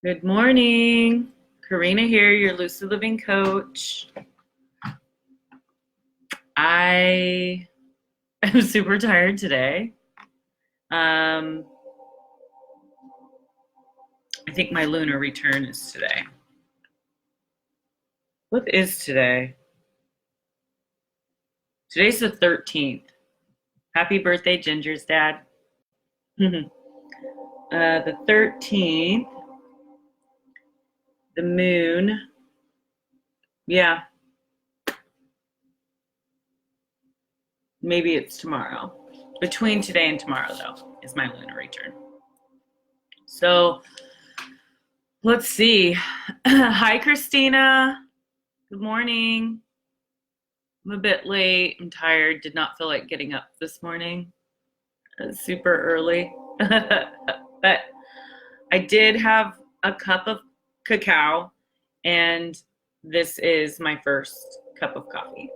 Good morning. Karina here, your Lucid Living coach. I am super tired today. I think my lunar return is today. What is today? Today's the 13th. Happy birthday, Ginger's dad. The 13th, the moon. Yeah, maybe it's tomorrow. Between today and tomorrow, though, is my lunar return. So let's see. Hi, Christina. Good morning. I'm a bit late. I'm tired. Did not feel like getting up this morning. Super early. But I did have a cup of cacao, and this is my first cup of coffee.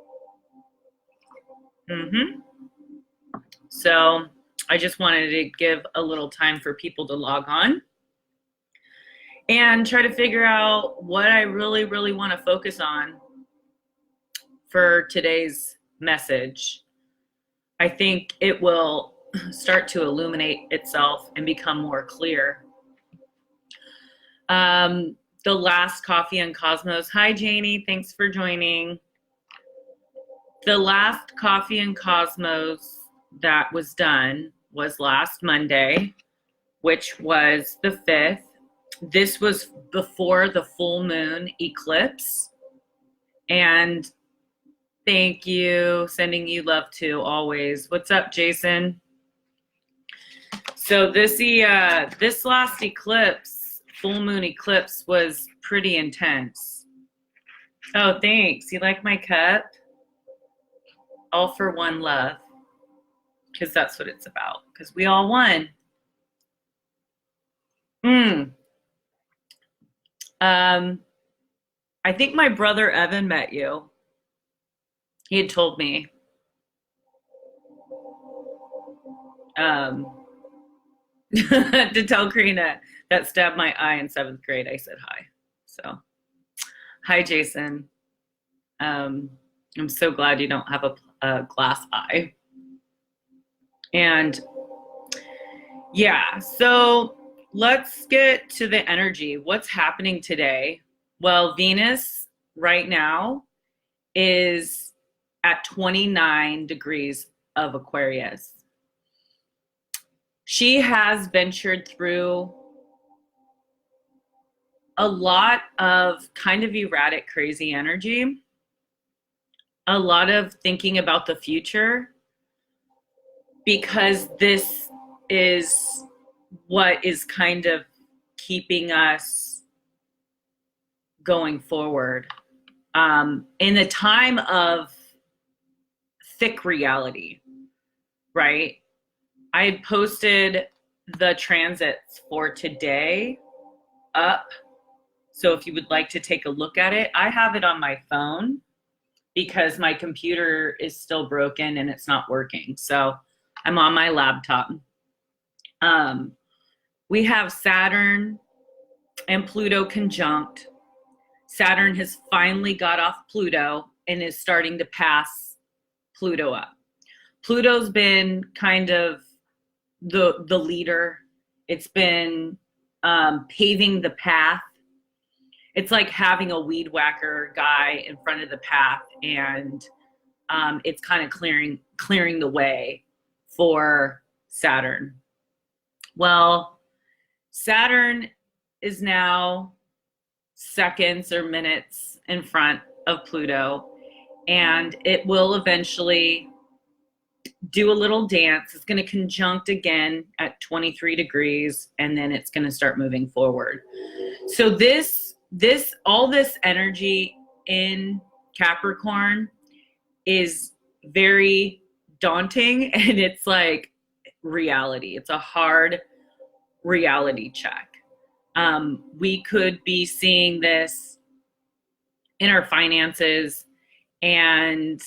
So I just wanted to give a little time for people to log on and try to figure out what I really, really want to focus on for today's message. I think it will start to illuminate itself and become more clear. The last Coffee and Cosmos. Hi, Janie. Thanks for joining. The last Coffee and Cosmos that was done was last Monday, which was the 5th. This was before the full moon eclipse. And thank you. Sending you love too, always. What's up, Jason? So this last eclipse, full moon eclipse, was pretty intense. Oh, thanks. You like my cup? All for one love. Because that's what it's about. Because we all won. I think my brother Evan met you. He had told me. To tell Karina that stabbed my eye in 7th grade, I said hi. So, hi, Jason. I'm so glad you don't have a glass eye. And yeah, so let's get to the energy. What's happening today? Well, Venus right now is at 29 degrees of Aquarius. She has ventured through a lot of kind of erratic, crazy energy, a lot of thinking about the future, because this is what is kind of keeping us going forward in a time of thick reality, right? I had posted the transits for today up. So if you would like to take a look at it, I have it on my phone because my computer is still broken and it's not working. So I'm on my laptop. We have Saturn and Pluto conjunct. Saturn has finally got off Pluto and is starting to pass Pluto up. Pluto's been kind of the leader. It's been paving the path. It's like having a weed whacker guy in front of the path, and it's kind of clearing the way for Saturn. Well, Saturn is now seconds or minutes in front of Pluto, and it will eventually do a little dance. It's going to conjunct again at 23 degrees, and then it's going to start moving forward. So all this energy in Capricorn is very daunting, and it's like reality. It's a hard reality check. We could be seeing this in our finances, and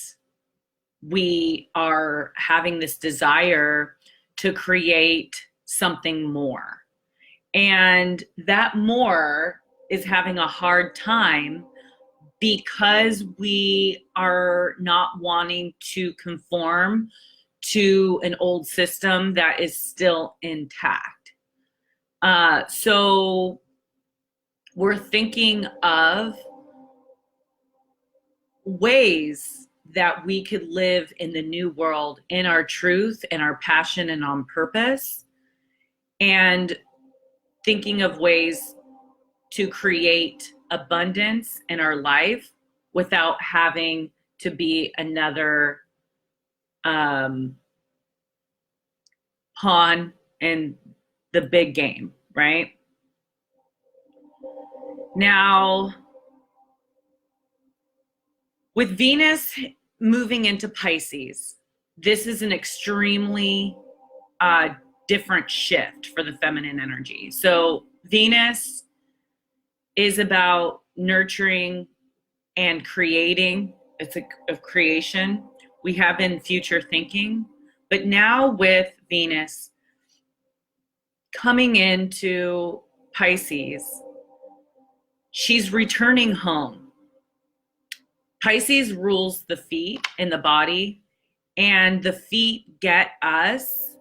we are having this desire to create something more. And that more is having a hard time because we are not wanting to conform to an old system that is still intact. So we're thinking of ways that we could live in the new world in our truth and our passion and on purpose, and thinking of ways to create abundance in our life without having to be another pawn in the big game, right? Now, with Venus moving into Pisces, this is an extremely different shift for the feminine energy. So Venus is about nurturing and creating. It's a creation. We have been future thinking, but now with Venus coming into Pisces, she's returning home. Pisces rules the feet and the body, and the feet get us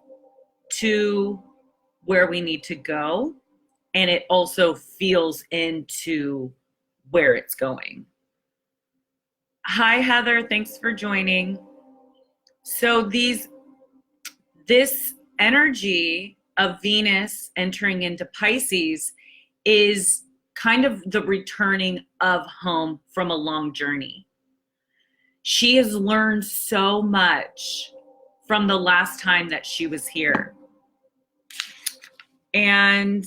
to where we need to go, and it also feels into where it's going. Hi, Heather. Thanks for joining. So this energy of Venus entering into Pisces is kind of the returning of home from a long journey. She has learned so much from the last time that she was here. And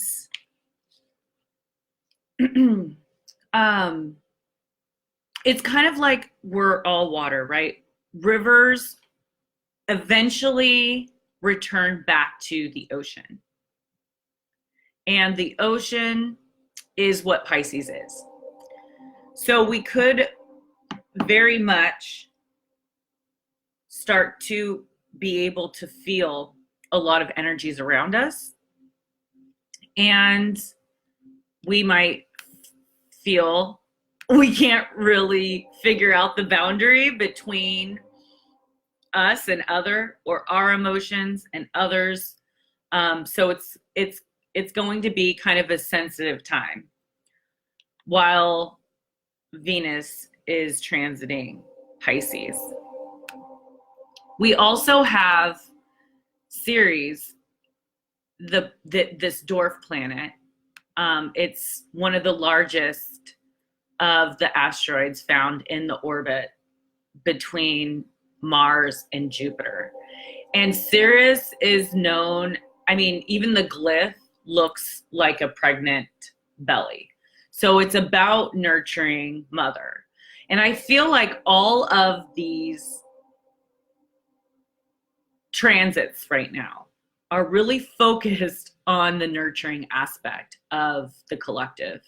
it's kind of like we're all water, right? Rivers eventually return back to the ocean. And the ocean is what Pisces is. So we could very much start to be able to feel a lot of energies around us. And we might feel we can't really figure out the boundary between us and other, or our emotions and others. So it's going to be kind of a sensitive time while Venus is transiting Pisces. We also have Ceres, this dwarf planet. It's one of the largest of the asteroids found in the orbit between Mars and Jupiter. And Ceres is known, I mean, even the glyph looks like a pregnant belly. So it's about nurturing mother. And I feel like all of these transits right now are really focused on the nurturing aspect of the collective.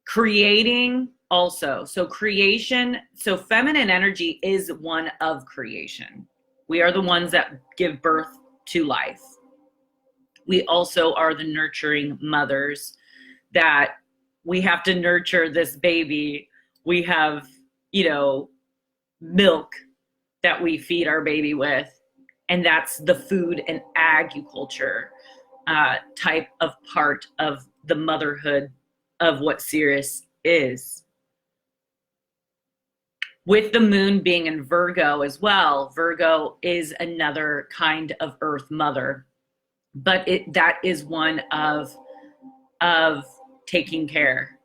Creating also. So creation, so feminine energy is one of creation. We are the ones that give birth to life. We also are the nurturing mothers that we have to nurture this baby. We have, milk that we feed our baby with. And that's the food and agriculture type of part of the motherhood of what Ceres is. With the moon being in Virgo as well, Virgo is another kind of earth mother, but that is one of taking care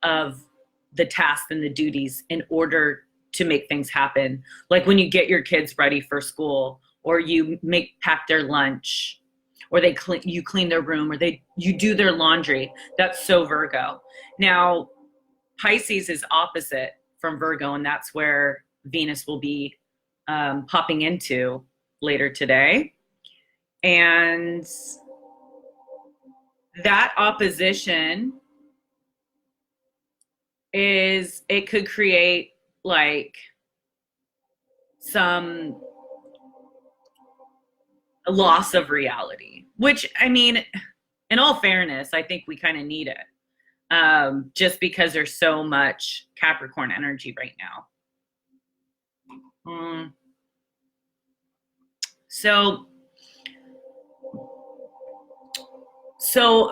of the tasks and the duties in order to make things happen. Like when you get your kids ready for school, or you pack their lunch, or you clean their room, or you do their laundry. That's so Virgo. Now, Pisces is opposite from Virgo, and that's where Venus will be popping into later today. And that opposition it could create like some loss of reality, which, I mean, in all fairness, I think we kind of need it. Just because there's so much Capricorn energy right now. So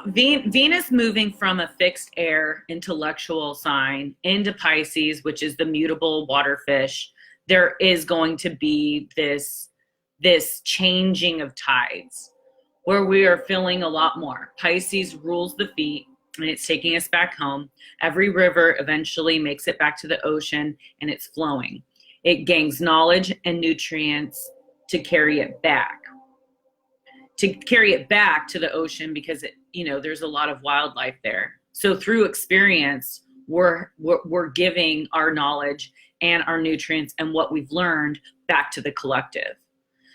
Venus moving from a fixed air intellectual sign into Pisces, which is the mutable water fish, there is going to be this changing of tides where we are feeling a lot more. Pisces rules the feet, and it's taking us back home. Every river eventually makes it back to the ocean, and it's flowing. It gains knowledge and nutrients to carry it back. To carry it back to the ocean because there's a lot of wildlife there. So through experience, we're giving our knowledge and our nutrients and what we've learned back to the collective.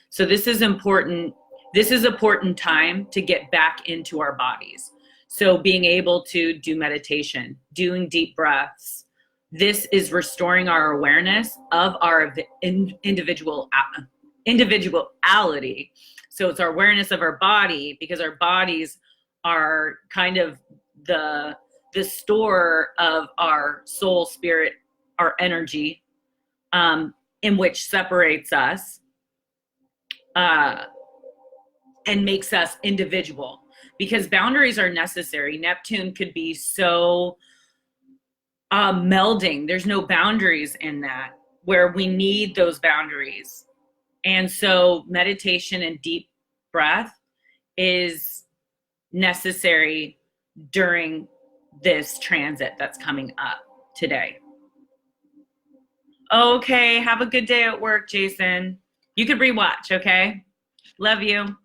So this is important. This is an important time to get back into our bodies. So being able to do meditation, doing deep breaths, this is restoring our awareness of our individuality. So it's our awareness of our body, because our bodies are kind of the store of our soul, spirit, our energy, in which separates us and makes us individual. Because boundaries are necessary. Neptune could be so melding. There's no boundaries in that, where we need those boundaries. And so meditation and deep breath is necessary during this transit that's coming up today. Okay, have a good day at work, Jason. You could rewatch, okay? Love you.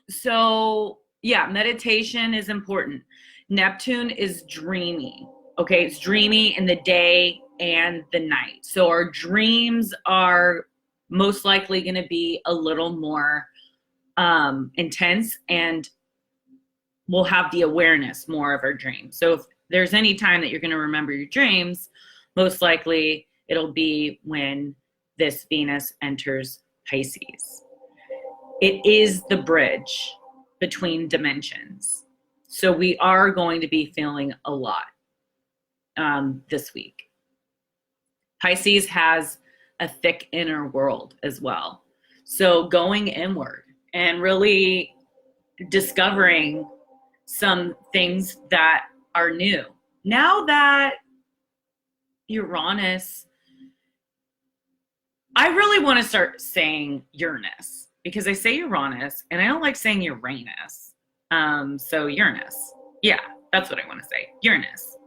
So yeah, meditation is important. Neptune is dreamy, okay? It's dreamy in the day and the night. So our dreams are most likely going to be a little more intense, and we'll have the awareness more of our dreams. So if there's any time that you're going to remember your dreams, most likely it'll be when this Venus enters Pisces. It is the bridge between dimensions. So we are going to be feeling a lot this week. Pisces has a thick inner world as well. So going inward and really discovering some things that are new. Now that Uranus, I really want to start saying Uranus, because I say Uranus and I don't like saying Uranus. So Uranus. Yeah, that's what I want to say. Uranus.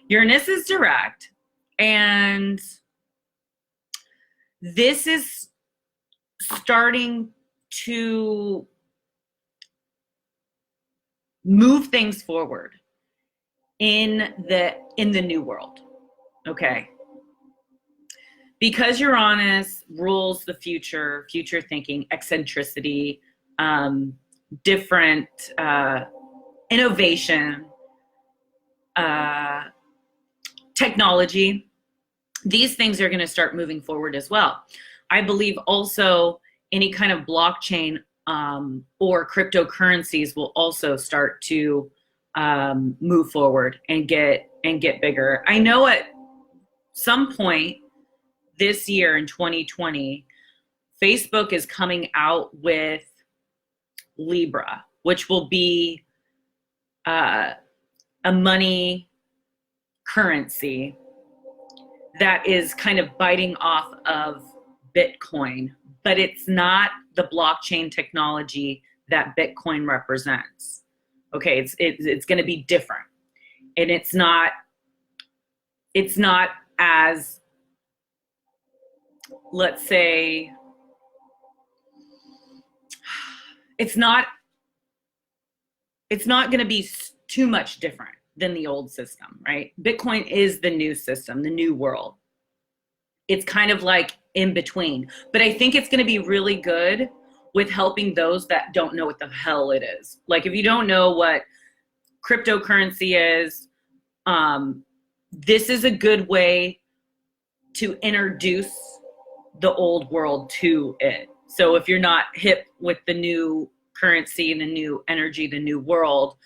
Uranus is direct, and this is starting to move things forward in the new world. Okay. Because Uranus rules the future thinking, eccentricity, different innovation, technology, these things are going to start moving forward as well. I believe also any kind of blockchain or cryptocurrencies will also start to move forward and get bigger. I know at some point this year in 2020, Facebook is coming out with Libra, which will be a money currency that is kind of biting off of Bitcoin, but it's not the blockchain technology that Bitcoin represents. Okay, it's going to be different, and it's not as, let's say, it's not going to be too much different than the old system, right? Bitcoin is the new system, the new world. It's kind of like in between, but I think it's going to be really good with helping those that don't know what the hell it is. Like if you don't know what cryptocurrency is, this is a good way to introduce the old world to it. So if you're not hip with the new currency, the new energy, the new world,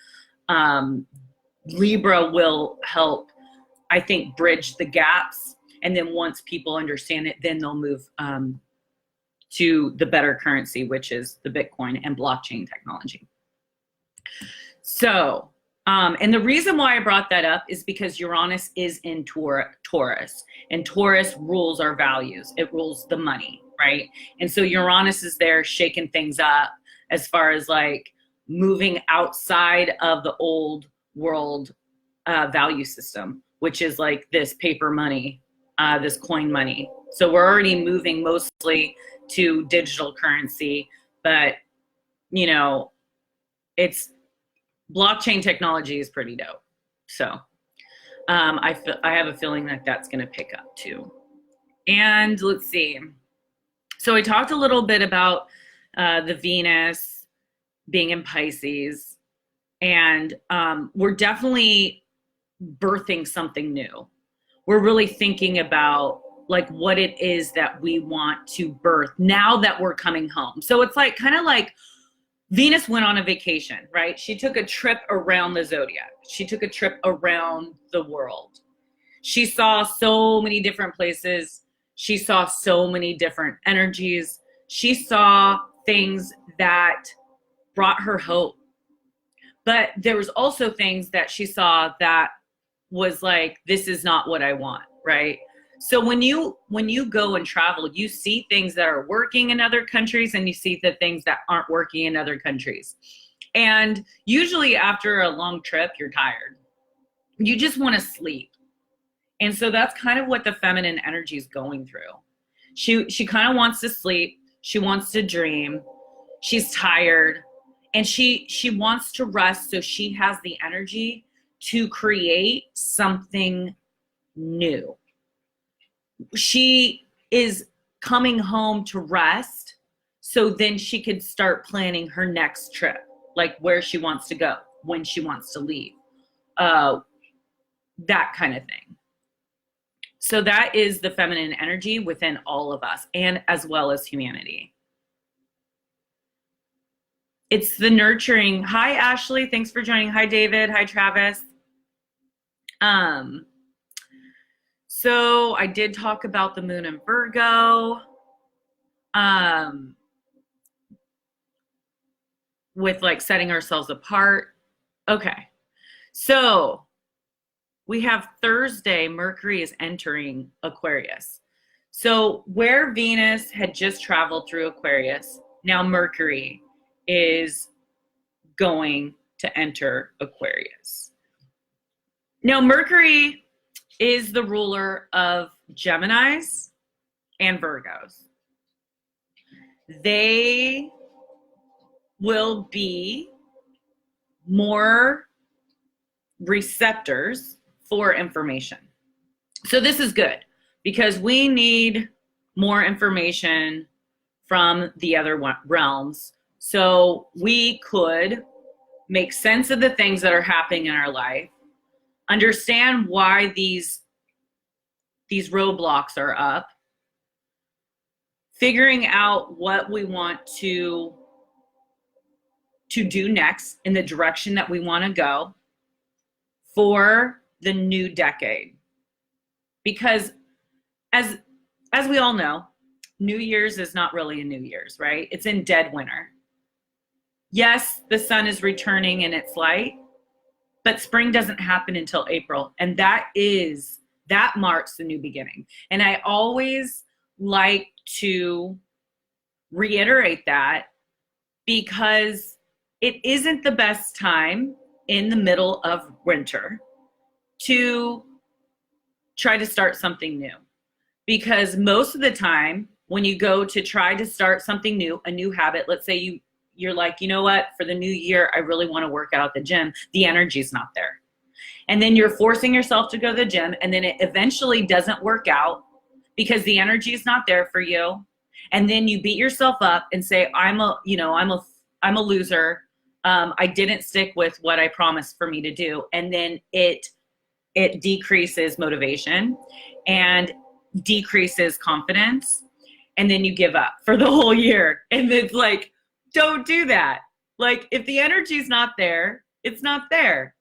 Libra will help, I think, bridge the gaps. And then once people understand it, then they'll move to the better currency, which is the Bitcoin and blockchain technology. So, and the reason why I brought that up is because Uranus is in Taurus, and Taurus rules our values. It rules the money, right? And so Uranus is there shaking things up as far as like moving outside of the old world value system, which is like this paper money, this coin money. So we're already moving mostly to digital currency, but you know, it's blockchain technology is pretty dope. So I have a feeling that that's going to pick up too. And let's see. So I talked a little bit about the Venus being in Pisces, and we're definitely birthing something new. We're really thinking about like what it is that we want to birth now that we're coming home. So it's like kind of like Venus went on a vacation, right? She took a trip around the zodiac. She took a trip around the world. She saw so many different places. She saw so many different energies. She saw things that brought her hope. But there was also things that she saw that was like, this is not what I want, right? So when you go and travel, you see things that are working in other countries and you see the things that aren't working in other countries. And usually after a long trip, you're tired. You just want to sleep. And so that's kind of what the feminine energy is going through. She kind of wants to sleep. She wants to dream. She's tired. And she wants to rest so she has the energy to create something new. She is coming home to rest so then she could start planning her next trip, like where she wants to go, when she wants to leave, that kind of thing. So that is the feminine energy within all of us and as well as humanity. It's the nurturing. Hi, Ashley. Thanks for joining. Hi, David. Hi, Travis. So I did talk about the moon in Virgo, with like setting ourselves apart. Okay. So we have Thursday, Mercury is entering Aquarius. So where Venus had just traveled through Aquarius, now Mercury is going to enter Aquarius. Now Mercury is the ruler of Geminis and Virgos. They will be more receptors for information. So this is good because we need more information from the other realms. So we could make sense of the things that are happening in our life, understand why these roadblocks are up, figuring out what we want to do next in the direction that we want to go for the new decade. Because as we all know, New Year's is not really a New Year's, right? It's in dead winter. Yes, the sun is returning in its light, but spring doesn't happen until April. And that marks the new beginning. And I always like to reiterate that because it isn't the best time in the middle of winter to try to start something new. Because most of the time when you go to try to start something new, a new habit, let's say you're like, you know what, for the new year, I really want to work out at the gym. The energy's not there. And then you're forcing yourself to go to the gym, and then it eventually doesn't work out because the energy is not there for you. And then you beat yourself up and say, I'm a loser. I didn't stick with what I promised for me to do. And then it decreases motivation and decreases confidence. And then you give up for the whole year. And it's like, don't do that. Like, if the energy is not there, it's not there.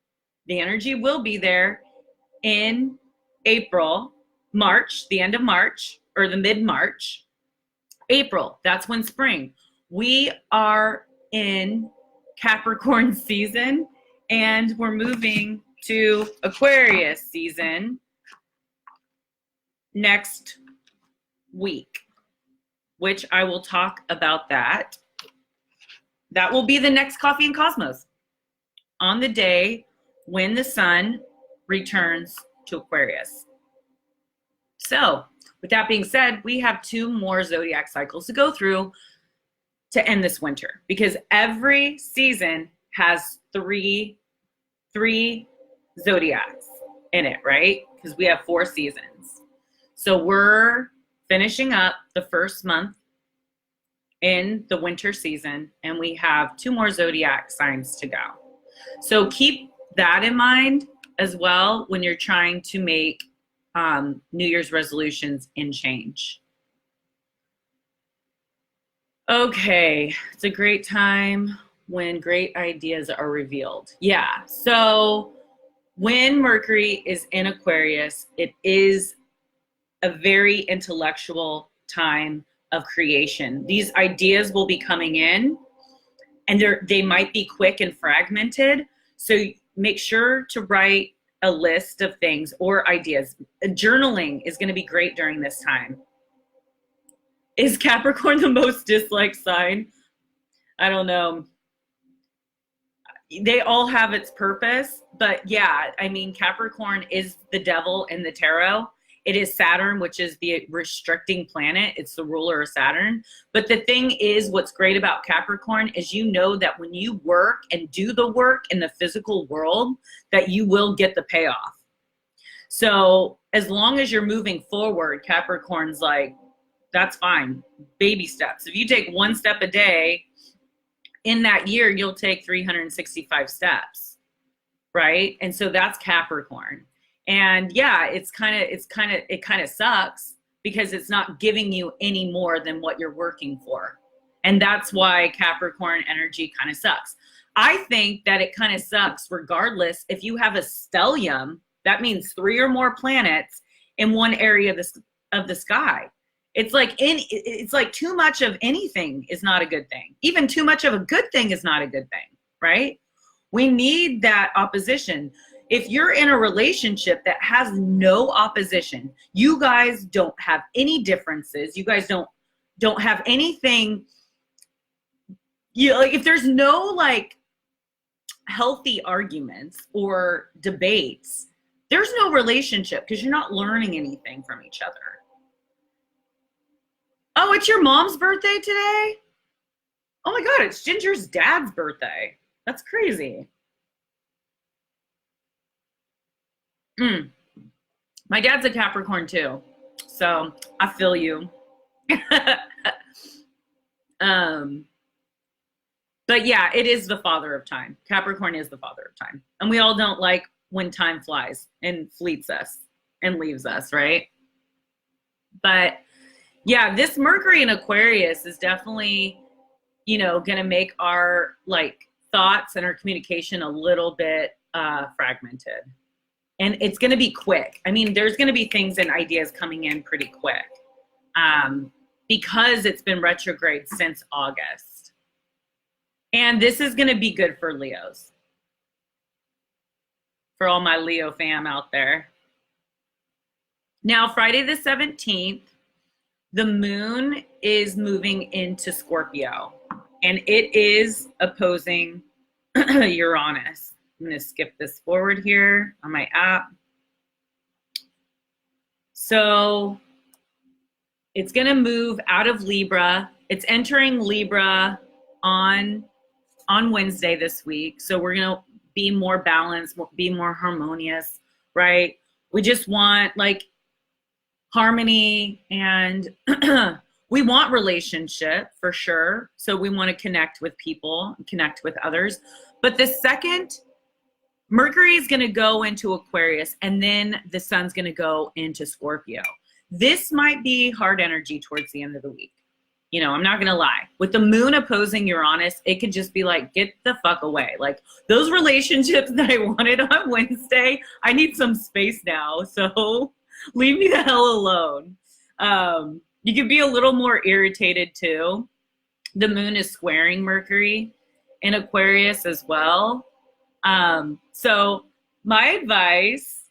The energy will be there in April, March, the end of March, or the mid-March. April, that's when spring. We are in Capricorn season, and we're moving to Aquarius season next week, which I will talk about that. That will be the next Coffee and Cosmos on the day when the sun returns to Aquarius. So, with that being said, we have 2 more zodiac cycles to go through to end this winter, because every season has three zodiacs in it, right? Because we have 4 seasons. So we're finishing up the first month in the winter season, and we have 2 more zodiac signs to go. So keep that in mind as well when you're trying to make New Year's resolutions and change. Okay, it's a great time when great ideas are revealed. Yeah, so when Mercury is in Aquarius, it is a very intellectual time of creation. These ideas will be coming in, and they might be quick and fragmented. So make sure to write a list of things or ideas. Journaling is going to be great during this time. Is Capricorn the most disliked sign? I don't know. They all have its purpose, but yeah, I mean, Capricorn is the devil in the tarot. It is Saturn, which is the restricting planet. It's the ruler of Saturn. But the thing is, what's great about Capricorn is you know that when you work and do the work in the physical world, that you will get the payoff. So as long as you're moving forward, Capricorn's like, that's fine. Baby steps. If you take 1 step a day, in that year, you'll take 365 steps, right? And so that's Capricorn. And yeah, it kind of sucks because it's not giving you any more than what you're working for. And that's why Capricorn energy kind of sucks. I think that it kind of sucks regardless if you have a stellium, that means 3 or more planets in one area of the sky. It's like too much of anything is not a good thing. Even too much of a good thing is not a good thing, right? We need that opposition. If you're in a relationship that has no opposition, you guys don't have any differences, you guys don't have anything, like if there's no like healthy arguments or debates, there's no relationship because you're not learning anything from each other. Oh, it's your mom's birthday today? Oh my God, it's Ginger's dad's birthday. That's crazy. My dad's a Capricorn too, so I feel you. But yeah, it is the father of time. Capricorn is the father of time. And we all don't like when time flies and fleets us and leaves us, right? But yeah, this Mercury in Aquarius is definitely, going to make our like thoughts and our communication a little bit fragmented. And it's going to be quick. I mean, there's going to be things and ideas coming in pretty quick because it's been retrograde since August. And this is going to be good for Leos. For all my Leo fam out there. Now, Friday the 17th, the moon is moving into Scorpio. And it is opposing Uranus. I'm going to skip this forward here on my app. So it's going to move out of Libra. It's entering Libra on Wednesday this week. So we're going to be more balanced, be more harmonious, right? We just want like harmony, and we want relationship for sure. So we want to connect with people, connect with others. But the second Mercury is going to go into Aquarius, and then the sun's going to go into Scorpio. This might be hard energy towards the end of the week. I'm not gonna lie. With the moon opposing Uranus, it could just be like, get the fuck away. Like those relationships that I wanted on Wednesday, I need some space now. So leave me the hell alone. You could be a little more irritated too. The moon is squaring Mercury in Aquarius as well. So my advice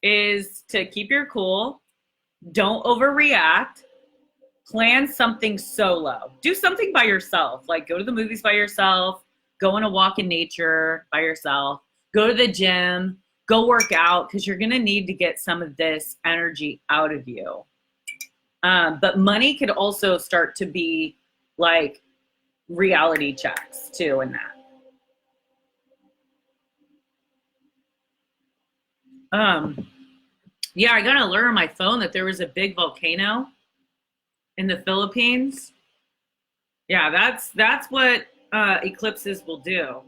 is to keep your cool. Don't overreact. Plan something solo. Do something by yourself. Like go to the movies by yourself. Go on a walk in nature by yourself. Go to the gym. Go work out because you're going to need to get some of this energy out of you. But money could also start to be like reality checks too in that. Yeah, I got an alert on my phone that there was a big volcano in the Philippines. Yeah, that's what eclipses will do.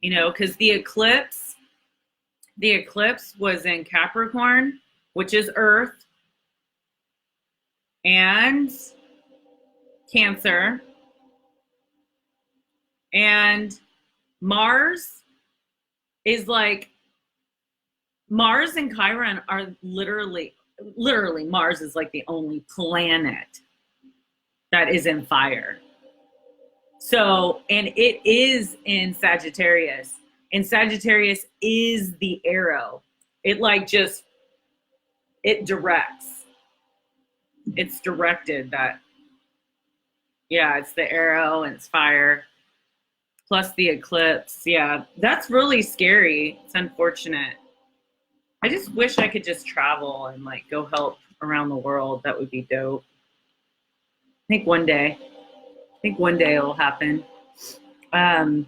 Because the eclipse was in Capricorn, which is Earth, and Cancer, and Mars and Chiron are literally Mars is like the only planet that is in fire. So, and it is in Sagittarius. And Sagittarius is the arrow. It directs. It's directed that, yeah, it's the arrow and it's fire. Plus the eclipse. Yeah, that's really scary. It's unfortunate. I just wish I could just travel and like go help around the world. That would be dope. I think one day it'll happen. But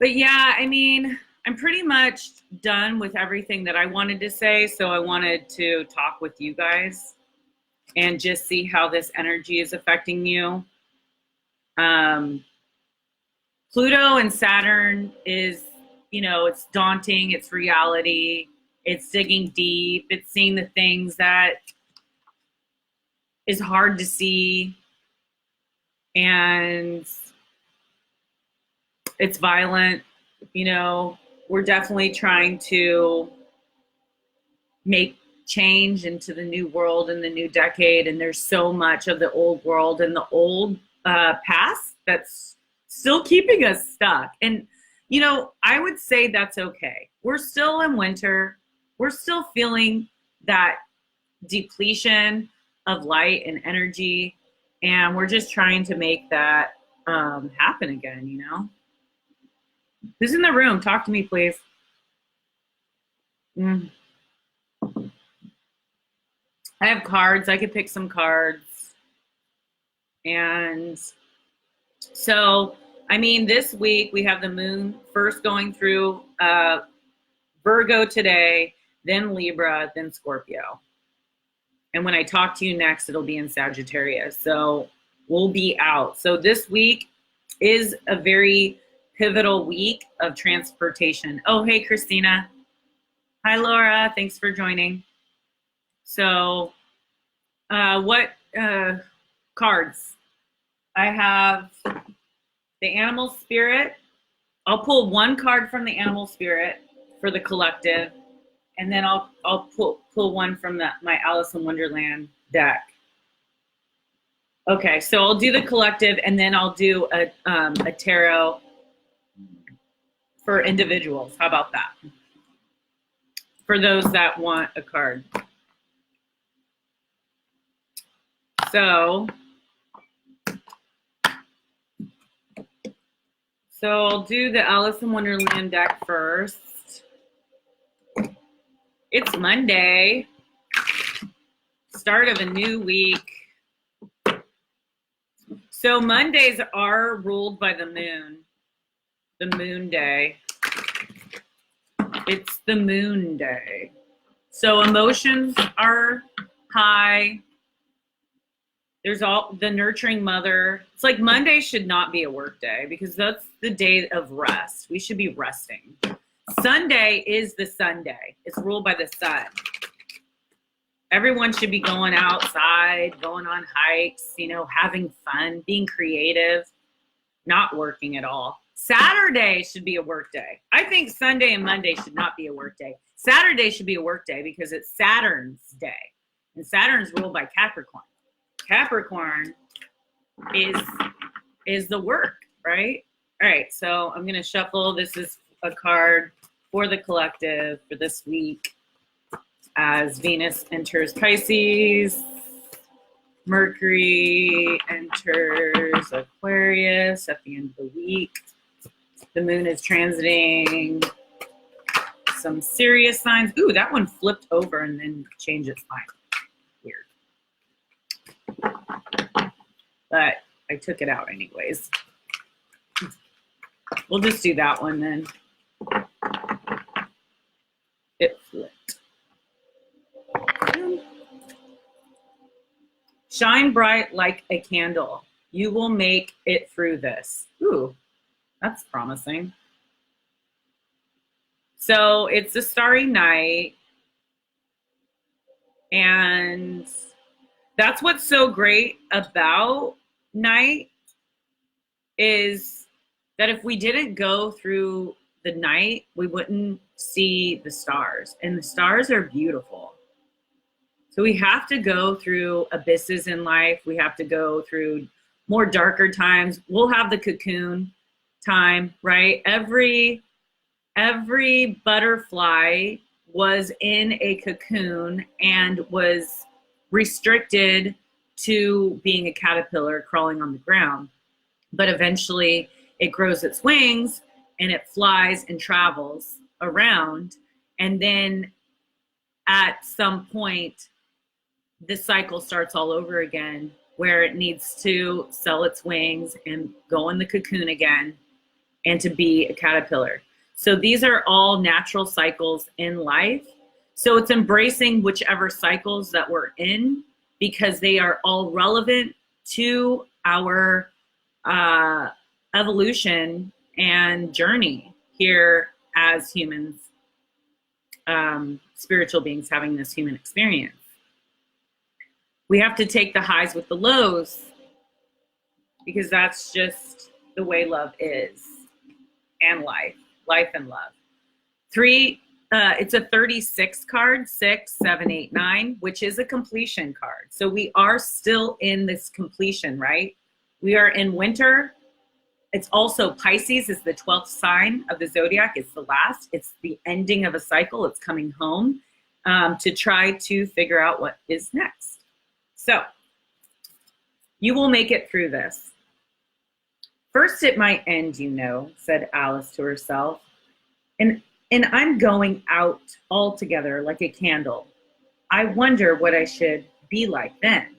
yeah, I mean, I'm pretty much done with everything that I wanted to say. So I wanted to talk with you guys and just see how this energy is affecting you. Pluto and Saturn is, it's daunting, it's reality, it's digging deep, it's seeing the things that is hard to see, and it's violent. We're definitely trying to make change into the new world and the new decade, and there's so much of the old world and the old past that's still keeping us stuck. And I would say that's okay. We're still in winter. We're still feeling that depletion of light and energy. And we're just trying to make that happen again, Who's in the room? Talk to me, please. I have cards. I could pick some cards. And so, this week we have the moon first going through Virgo today, then Libra, then Scorpio. And when I talk to you next, it'll be in Sagittarius. So we'll be out. So this week is a very pivotal week of transportation. Oh, hey, Christina. Hi, Laura. Thanks for joining. So what cards? I have the Animal Spirit. I'll pull one card from the Animal Spirit for the collective, and then I'll pull one from my Alice in Wonderland deck. Okay, so I'll do the collective, and then I'll do a tarot for individuals. How about that? For those that want a card. So I'll do the Alice in Wonderland deck first. It's Monday, start of a new week. So Mondays are ruled by the moon day. It's the moon day. So emotions are high. There's all the nurturing mother. It's like Monday should not be a work day because that's the day of rest. We should be resting. Sunday is the sun day. It's ruled by the sun. Everyone should be going outside, going on hikes, you know, having fun, being creative, not working at all. Saturday should be a work day. I think Sunday and Monday should not be a work day. Saturday should be a work day because it's Saturn's day. And Saturn's ruled by Capricorn. Capricorn is the work, right? All right, so I'm going to shuffle. This is a card for the collective for this week as Venus enters Pisces, Mercury enters Aquarius at the end of the week. The moon is transiting some serious signs. Ooh, that one flipped over and then changed its mind. Weird. But I took it out anyways. We'll just do that one then. It flipped. Shine bright like a candle. You will make it through this. Ooh, that's promising. So it's a starry night. And that's what's so great about night is that if we didn't go through the night, we wouldn't see the stars. And the stars are beautiful. So we have to go through abysses in life. We have to go through more darker times. We'll have the cocoon time, right? Every butterfly was in a cocoon and was restricted to being a caterpillar crawling on the ground. But eventually it grows its wings and it flies and travels around. And then at some point, the cycle starts all over again, where it needs to sell its wings and go in the cocoon again and to be a caterpillar. So these are all natural cycles in life. So it's embracing whichever cycles that we're in, because they are all relevant to our evolution and journey here as humans, spiritual beings having this human experience. We have to take the highs with the lows, because that's just the way love is, and life and love. It's a 36 card, 6, 7, 8, 9, which is a completion card. So we are still in this completion, right? We are in winter. It's also Pisces is the 12th sign of the zodiac. It's the last. It's the ending of a cycle. It's coming home to try to figure out what is next. So you will make it through this. First it might end, you know, said Alice to herself. And I'm going out altogether like a candle. I wonder what I should be like then.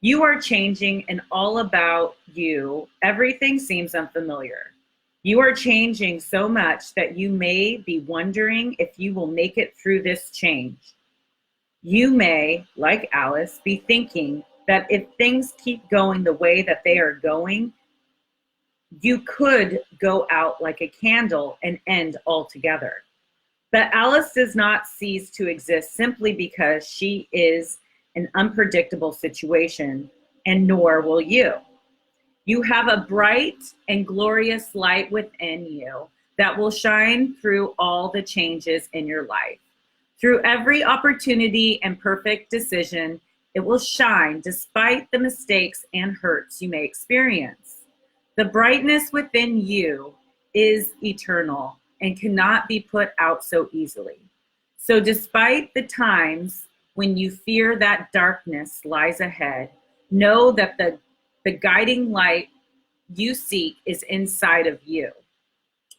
You are changing, and all about you, everything seems unfamiliar. You are changing so much that you may be wondering if you will make it through this change. You may, like Alice, be thinking that if things keep going the way that they are going, you could go out like a candle and end altogether. But Alice does not cease to exist simply because she is an unpredictable situation, and nor will you. You have a bright and glorious light within you that will shine through all the changes in your life. Through every opportunity and perfect decision, it will shine despite the mistakes and hurts you may experience. The brightness within you is eternal and cannot be put out so easily. So despite the times when you fear that darkness lies ahead, know that the guiding light you seek is inside of you.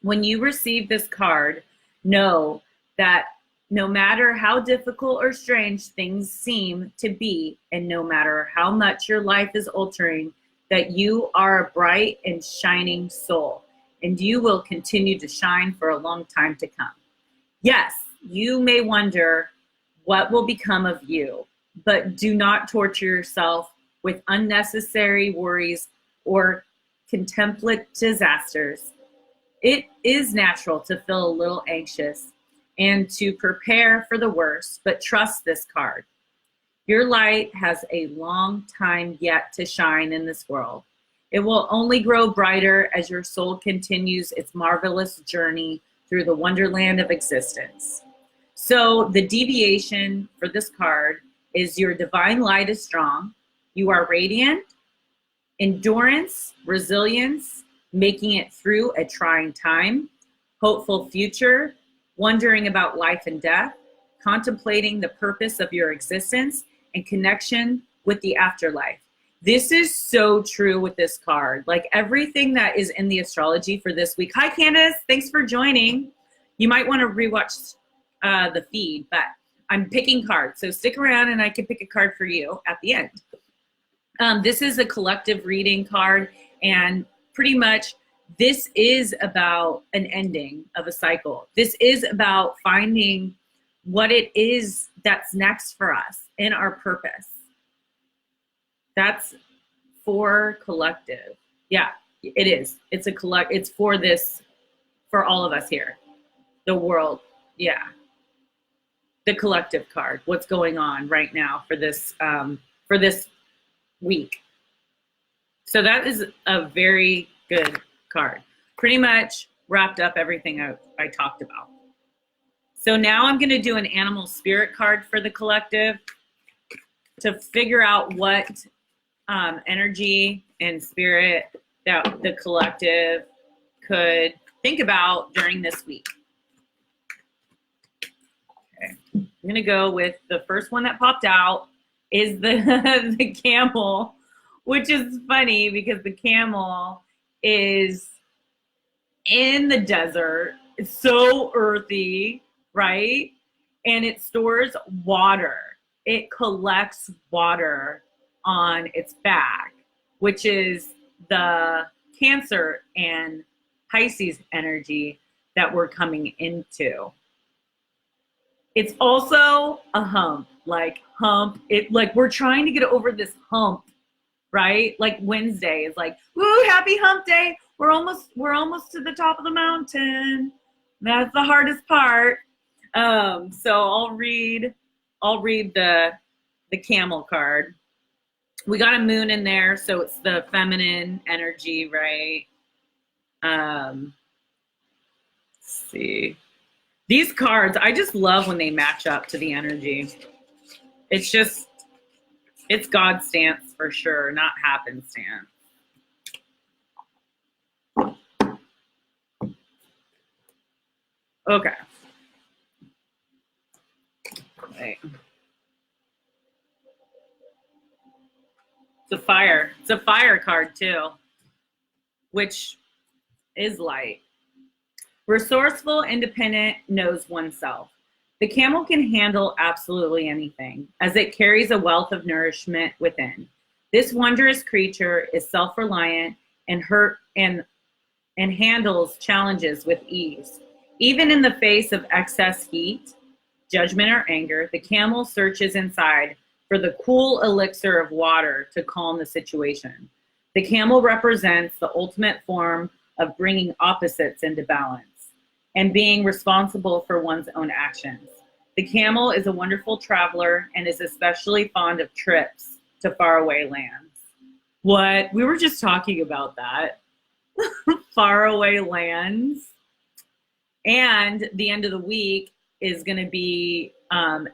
When you receive this card, know that no matter how difficult or strange things seem to be, and no matter how much your life is altering, that you are a bright and shining soul, and you will continue to shine for a long time to come. Yes, you may wonder what will become of you, but do not torture yourself with unnecessary worries or contemplate disasters. It is natural to feel a little anxious, and to prepare for the worst, but trust this card. Your light has a long time yet to shine in this world. It will only grow brighter as your soul continues its marvelous journey through the wonderland of existence. So the deviation for this card is your divine light is strong. You are radiant, endurance, resilience, making it through a trying time, hopeful future, wondering about life and death, contemplating the purpose of your existence, and connection with the afterlife. This is so true with this card. Like everything that is in the astrology for this week. Hi, Candace. Thanks for joining. You might want to rewatch the feed, but I'm picking cards. So stick around and I can pick a card for you at the end. This is a collective reading card, and pretty much this is about an ending of a cycle. This is about finding what it is that's next for us in our purpose. That's for collective. Yeah, it is. It's it's for this, for all of us here. The world, yeah. The collective card, what's going on right now for this week. So that is a very good card. Pretty much wrapped up everything I talked about. So now I'm going to do an animal spirit card for the collective to figure out what energy and spirit that the collective could think about during this week. Okay. I'm going to go with the first one that popped out is the camel, which is funny because the camel is in the desert. It's so earthy, right? And it stores water. It collects water on its back, which is the Cancer and Pisces energy that we're coming into. It's also a hump, like we're trying to get over this hump, right? Like Wednesday is like, woo, happy hump day. We're almost to the top of the mountain. That's the hardest part. So I'll read the camel card. We got a moon in there, so it's the feminine energy, right? Let's see. These cards, I just love when they match up to the energy. It's God stance for sure, not happenstance. Okay. Wait. It's a fire card too, which is light. Resourceful, independent, knows oneself. The camel can handle absolutely anything, as it carries a wealth of nourishment within. This wondrous creature is self-reliant and handles challenges with ease. Even in the face of excess heat, judgment, or anger, the camel searches inside for the cool elixir of water to calm the situation. The camel represents the ultimate form of bringing opposites into balance and being responsible for one's own actions. The camel is a wonderful traveler and is especially fond of trips to faraway lands. What? We were just talking about that. Faraway lands. And the end of the week is going to be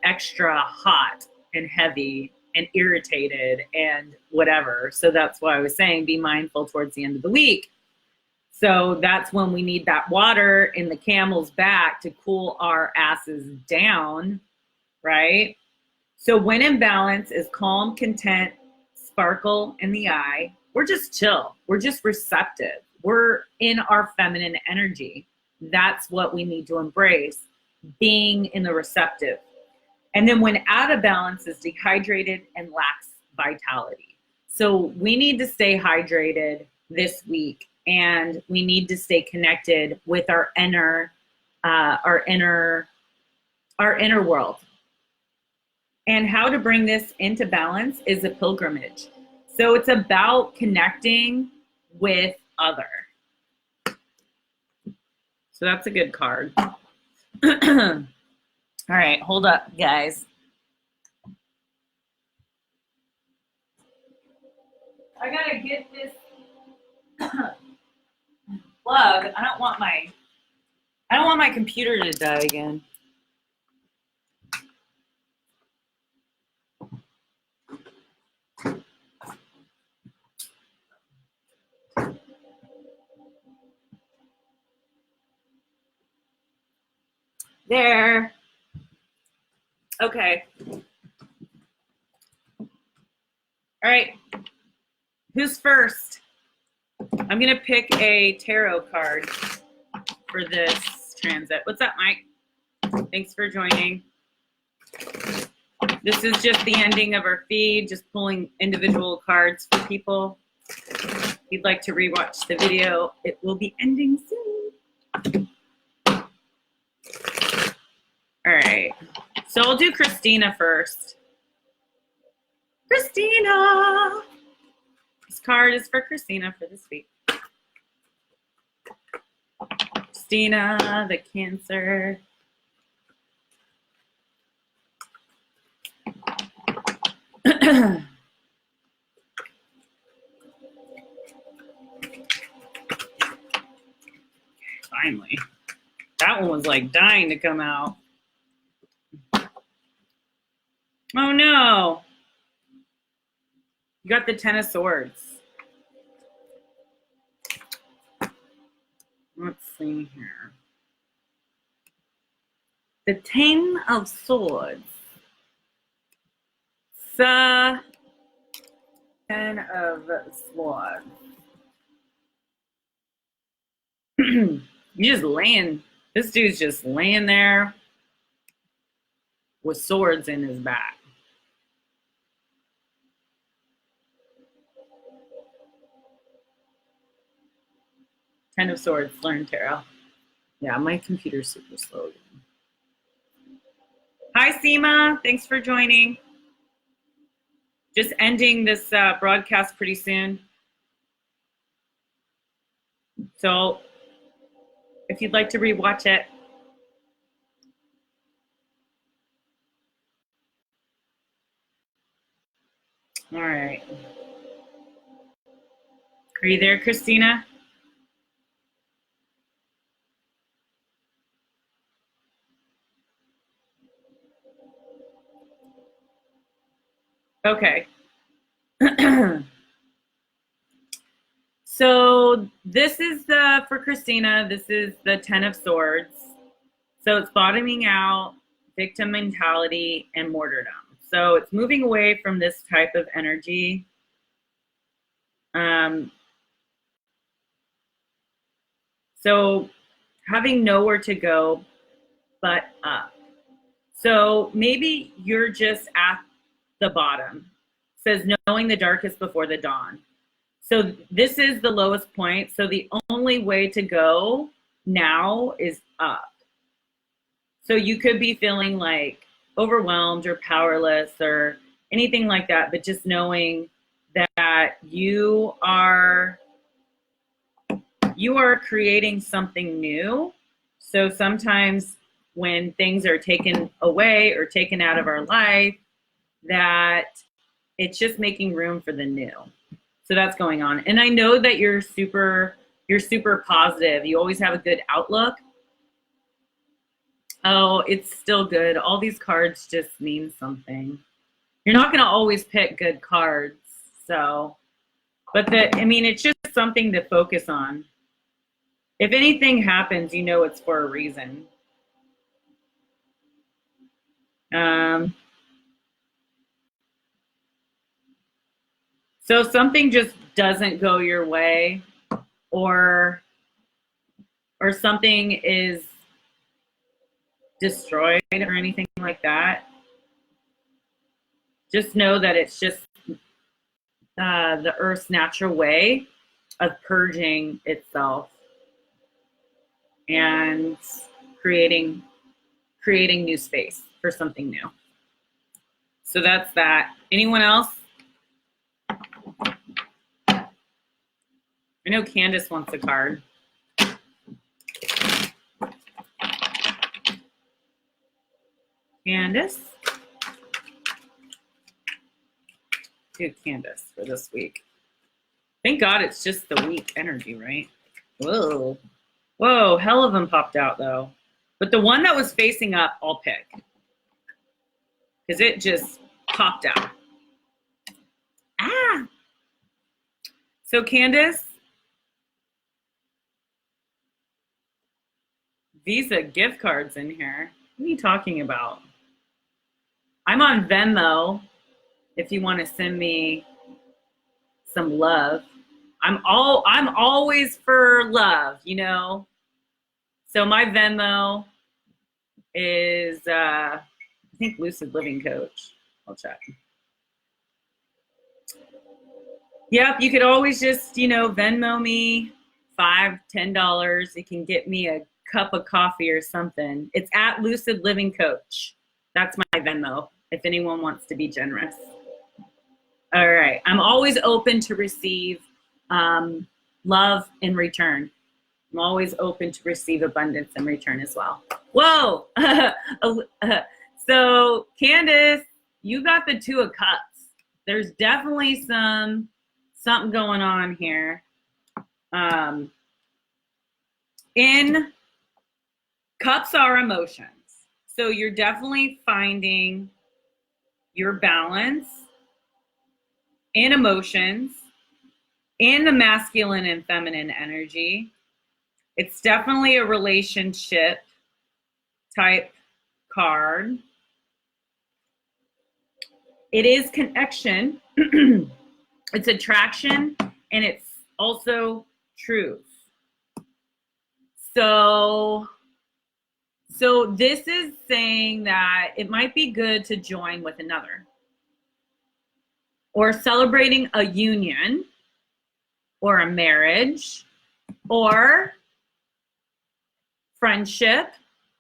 extra hot and heavy and irritated and whatever. So that's why I was saying be mindful towards the end of the week. So that's when we need that water in the camel's back to cool our asses down, right? So when in balance is calm, content, sparkle in the eye. We're just chill. We're just receptive. We're in our feminine energy. That's what we need to embrace, being in the receptive. And then when out of balance is dehydrated and lacks vitality. So we need to stay hydrated this week, and we need to stay connected with our inner world. And how to bring this into balance is a pilgrimage. So it's about connecting with other. So that's a good card. All right, hold up, guys. I gotta get this plug. I don't want my computer to die again. There. Okay. All right. Who's first? I'm going to pick a tarot card for this transit. What's up, Mike? Thanks for joining. This is just the ending of our feed, just pulling individual cards for people. If you'd like to rewatch the video, it will be ending soon. All right. So I'll do Christina first. Christina! This card is for Christina for this week. Christina, the Cancer. Finally. That one was like dying to come out. Oh no. You got the Ten of Swords. Let's see here. The Ten of Swords. The Ten of Swords. You just laying, this dude's just laying there with swords in his back. Ten of Swords, learn tarot. Yeah, my computer's super slow. Hi, Seema. Thanks for joining. Just ending this broadcast pretty soon. So if you'd like to rewatch it. All right. Are you there, Christina? Okay. So this is for Christina, this is the Ten of Swords. So it's bottoming out, victim mentality, and martyrdom. So it's moving away from this type of energy. So having nowhere to go but up. So maybe you're just at the bottom. It says knowing the darkest before the dawn. So this is the lowest point. So the only way to go now is up. So you could be feeling like overwhelmed or powerless or anything like that, but just knowing that you are creating something new. So sometimes when things are taken away or taken out of our life, that it's just making room for the new. So that's going on. And I know that you're super positive. You always have a good outlook. Oh, it's still good. All these cards just mean something. You're not going to always pick good cards. So, but it's just something to focus on. If anything happens, you know it's for a reason. So something just doesn't go your way, or something is destroyed or anything like that. Just know that it's just the Earth's natural way of purging itself and creating new space for something new. So that's that. Anyone else? I know Candace wants a card. Candace. Do Candace for this week. Thank God it's just the week energy, right? Whoa. Whoa, hell of them popped out though. But the one that was facing up, I'll pick. Because it just popped out. Ah! So Candace, Visa gift cards in here. What are you talking about? I'm on Venmo if you want to send me some love. I'm always for love, you know. So my Venmo is I think Lucid Living Coach. I'll check. Yep, you could always just, you know, Venmo me $5, $10. It can get me a cup of coffee or something. It's at Lucid Living Coach. That's my Venmo, if anyone wants to be generous. All right, I'm always open to receive love in return. I'm always open to receive abundance in return as well. Whoa! So Candace, you got the Two of Cups. There's definitely something going on here. In cups are emotions. So you're definitely finding your balance in emotions, in the masculine and feminine energy. It's definitely a relationship type card. It is connection. It's attraction, and it's also truth. So this is saying that it might be good to join with another, or celebrating a union, or a marriage, or friendship.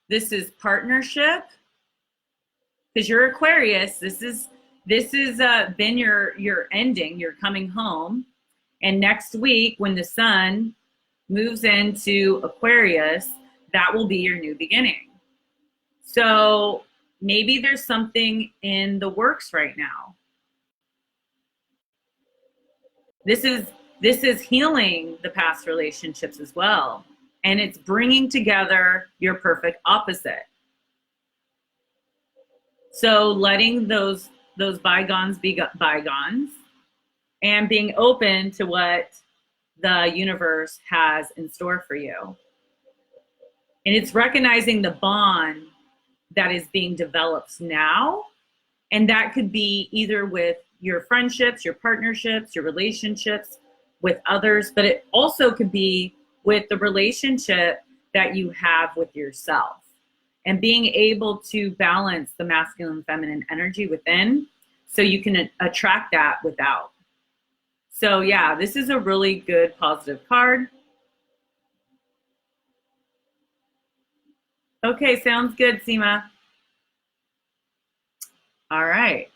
This is partnership, because you're Aquarius. This is been your ending. You're coming home, and next week when the sun moves into Aquarius, that will be your new beginning. So maybe there's something in the works right now. This is healing the past relationships as well, and it's bringing together your perfect opposite. So letting those bygones be bygones, and being open to what the universe has in store for you. And it's recognizing the bond that is being developed now. And that could be either with your friendships, your partnerships, your relationships with others, but it also could be with the relationship that you have with yourself, and being able to balance the masculine and feminine energy within, so you can attract that without. So yeah, this is a really good positive card. Okay, sounds good, Seema. All right,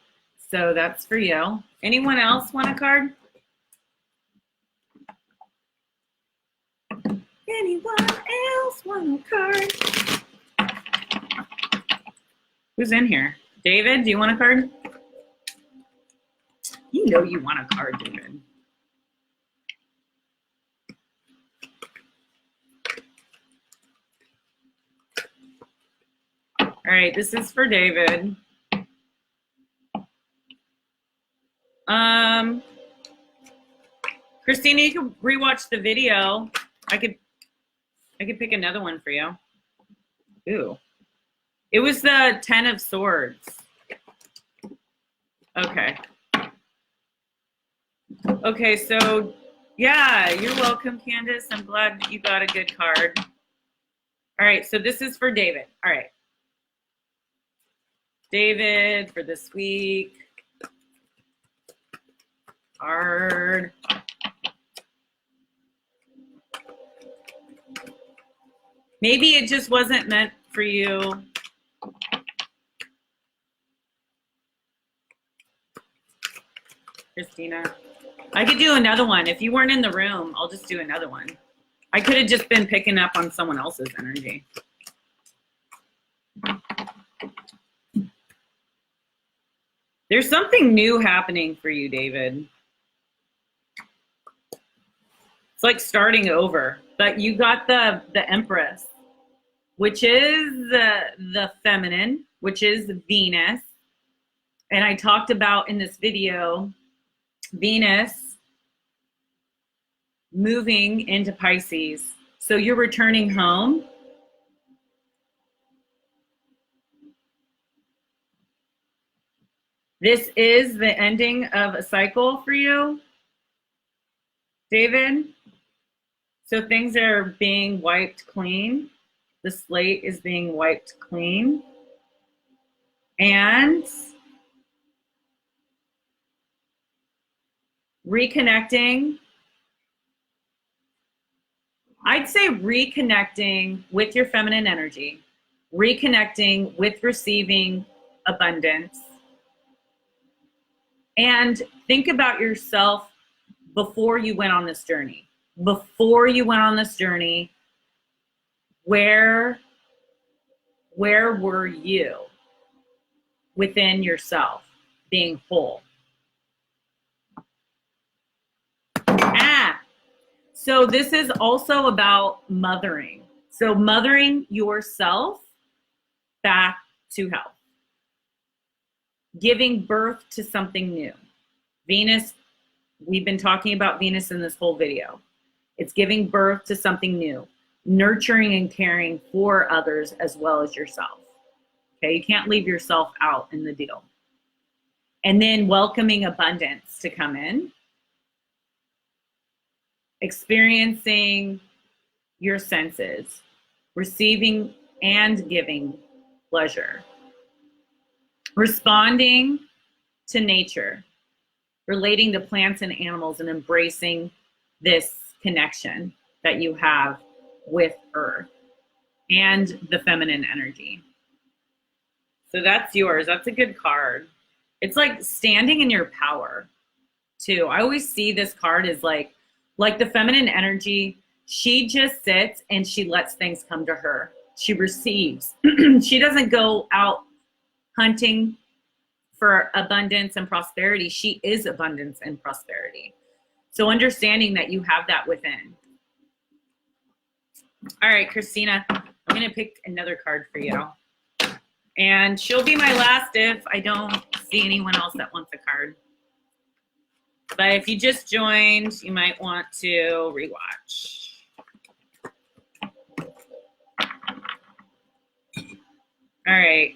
so that's for you. Anyone else want a card? Anyone else want a card? Who's in here? David, do you want a card? You know you want a card, David. All right, this is for David. Christina, you can rewatch the video. I could pick another one for you. Ooh. It was the 10 of Swords. Okay. Okay, so yeah, you're welcome, Candace. I'm glad you got a good card. All right, so this is for David. All right. David for this week. Card. Maybe it just wasn't meant for you. Christina. I could do another one. If you weren't in the room, I'll just do another one. I could have just been picking up on someone else's energy. There's something new happening for you, David. It's like starting over, but you got the Empress, which is the feminine, which is Venus. And I talked about in this video, Venus moving into Pisces. So you're returning home. This is the ending of a cycle for you, David. So things are being wiped clean. The slate is being wiped clean. And reconnecting. I'd say reconnecting with your feminine energy, reconnecting with receiving abundance. And think about yourself before you went on this journey. Before you went on this journey, where were you within yourself being whole? So this is also about mothering. So mothering yourself back to health. Giving birth to something new. Venus, we've been talking about Venus in this whole video. It's giving birth to something new. Nurturing and caring for others as well as yourself. Okay, you can't leave yourself out in the deal. And then welcoming abundance to come in. Experiencing your senses. Receiving and giving pleasure. Responding to nature. Relating to plants and animals and embracing this connection that you have with Earth and the feminine energy. So that's yours. That's a good card. It's like standing in your power too. I always see this card as like the feminine energy. She just sits and she lets things come to her. She receives. She doesn't go out hunting for abundance and prosperity. She is abundance and prosperity. So understanding that you have that within. All right, Christina, I'm going to pick another card for you. And she'll be my last if I don't see anyone else that wants a card. But if you just joined, you might want to rewatch. All right.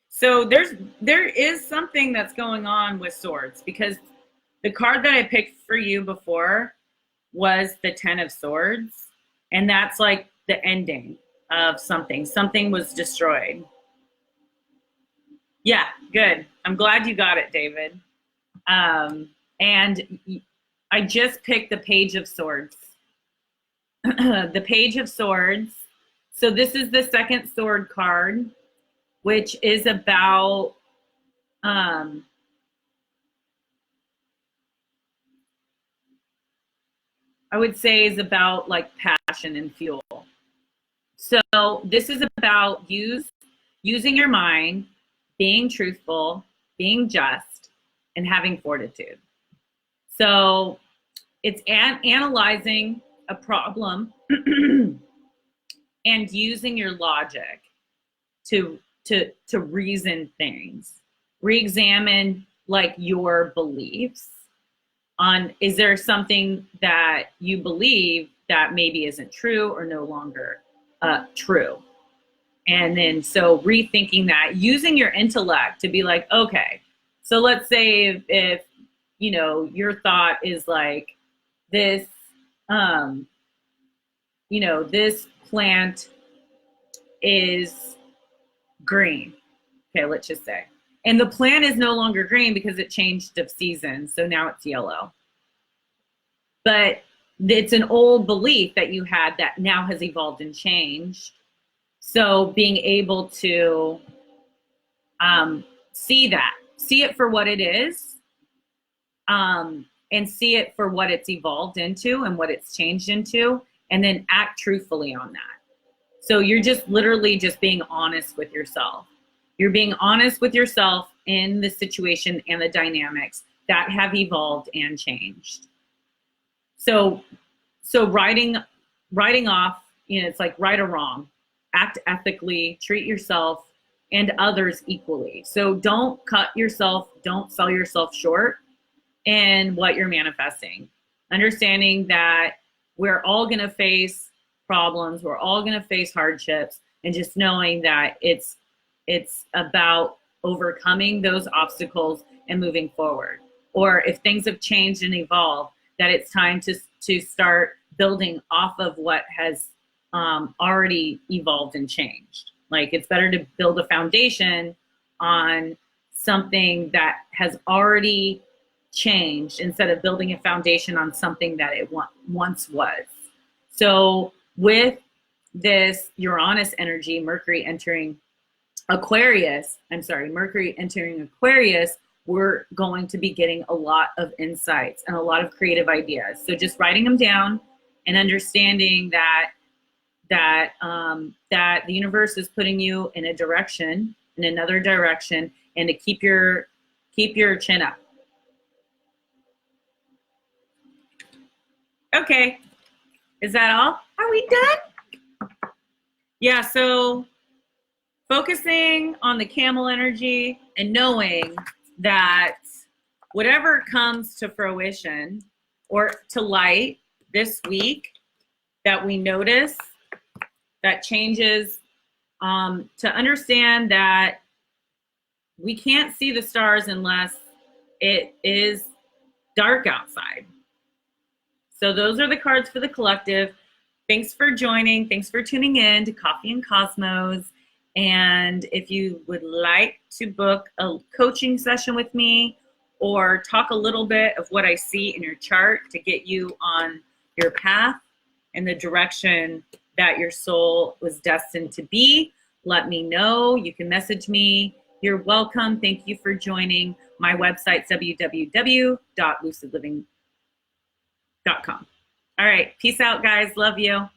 So there is something that's going on with swords, because the card that I picked for you before was the 10 of Swords. And that's like the ending of something. Something was destroyed. Yeah, good. I'm glad you got it, David. And I just picked the Page of Swords. The Page of Swords. So this is the second sword card, which is about I would say is about like passion and fuel. So this is about using your mind, being truthful, being just, and having fortitude. So it's analyzing a problem and using your logic to reason things, re-examine like your beliefs on, is there something that you believe that maybe isn't true or no longer true? And then so rethinking that, using your intellect to be like, okay, so let's say if you know, your thought is like this, you know, this plant is green. Okay, let's just say. And the plant is no longer green because it changed of season. So now it's yellow. But it's an old belief that you had that now has evolved and changed. So being able to see it for what it is, and see it for what it's evolved into and what it's changed into, and then act truthfully on that. So you're just literally just being honest with yourself. You're being honest with yourself in the situation and the dynamics that have evolved and changed. So writing off, it's like right or wrong. Act ethically, treat yourself and others equally. So don't don't sell yourself short in what you're manifesting. Understanding that we're all going to face problems, we're all going to face hardships, and just knowing that it's about overcoming those obstacles and moving forward. Or if things have changed and evolved, that it's time to start building off of what has already evolved and changed. Like, it's better to build a foundation on something that has already changed instead of building a foundation on something that it once was. So with this Uranus energy, Mercury entering Aquarius, we're going to be getting a lot of insights and a lot of creative ideas. So just writing them down and understanding that the universe is putting you in another direction, and to keep your chin up. Okay, is that all? Are we done? Yeah, so focusing on the camel energy and knowing that whatever comes to fruition or to light this week that we notice that changes, to understand that we can't see the stars unless it is dark outside. So those are the cards for the collective. Thanks for joining. Thanks for tuning in to Coffee and Cosmos. And if you would like to book a coaching session with me or talk a little bit of what I see in your chart to get you on your path in the direction that your soul was destined to be, let me know. You can message me. You're welcome. Thank you for joining. My website's www.lucidliving.com. All right. Peace out, guys. Love you.